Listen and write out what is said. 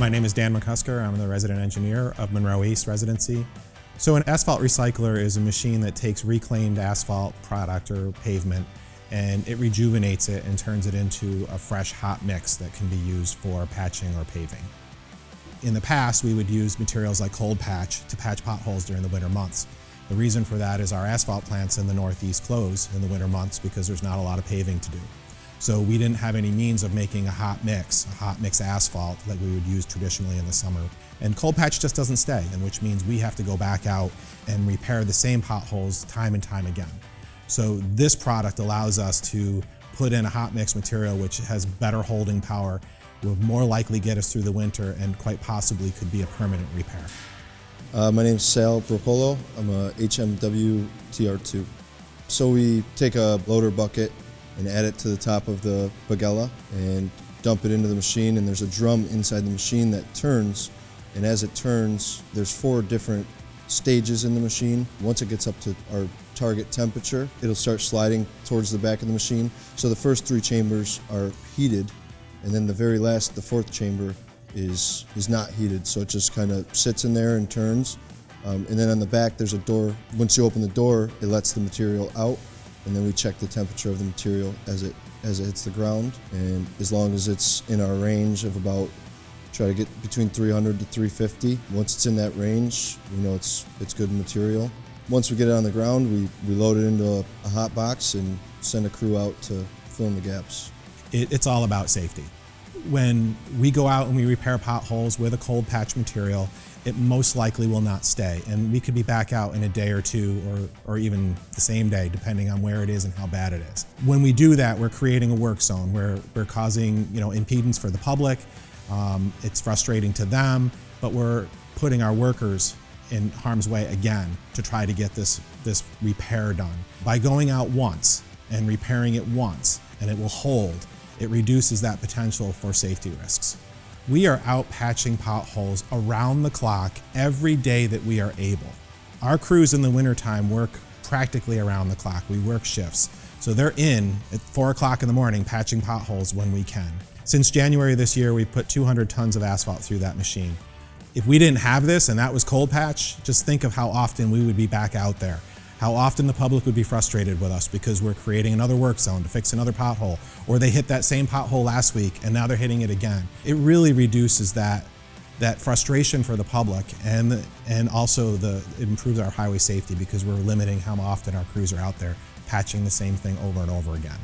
My name is Dan McCusker. I'm the resident engineer of Monroe East Residency. So an asphalt recycler is a machine that takes reclaimed asphalt product or pavement and it rejuvenates it and turns it into a fresh hot mix that can be used for patching or paving. In the past, we would use materials like cold patch to patch potholes during the winter months. The reason for that is our asphalt plants in the Northeast close in the winter months because there's not a lot of paving to do. So we didn't have any means of making a hot mix asphalt like we would use traditionally in the summer. And cold patch just doesn't stay, and which means we have to go back out and repair the same potholes time and time again. So this product allows us to put in a hot mix material which has better holding power, will more likely get us through the winter, and quite possibly could be a permanent repair. My name's Sal Procolo. I'm a HMW TR2. So we take a loader bucket and add it to the top of the bagella and dump it into the machine, and there's a drum inside the machine that turns, and as it turns there's 4 different stages in the machine. Once it gets up to our target temperature, it'll start sliding towards the back of the machine. So the first 3 chambers are heated, and then the very last, the 4th chamber, is not heated, so it just kind of sits in there and turns. And then on the back there's a door. Once you open the door, it lets the material out, and then we check the temperature of the material as it hits the ground. And as long as it's in our range of about, try to get between 300 to 350. Once it's in that range, we know it's good material. Once we get it on the ground, we load it into a hot box and send a crew out to fill in the gaps. It's all about safety. When we go out and we repair potholes with a cold patch material, it most likely will not stay, and we could be back out in a day or 2 or even the same day, depending on where it is and how bad it is. When we do that, we're creating a work zone where we're causing impedance for the public. It's frustrating to them, but we're putting our workers in harm's way again to try to get this repair done. By going out once and repairing it once, and it will hold, it reduces that potential for safety risks. We are out patching potholes around the clock every day that we are able. Our crews in the wintertime work practically around the clock. We work shifts. So they're in at 4 o'clock in the morning patching potholes when we can. Since January this year, we put 200 tons of asphalt through that machine. If we didn't have this and that was cold patch, just think of how often we would be back out there. How often the public would be frustrated with us because we're creating another work zone to fix another pothole, or they hit that same pothole last week and now they're hitting it again. It really reduces that frustration for the public, and also it improves our highway safety because we're limiting how often our crews are out there patching the same thing over and over again.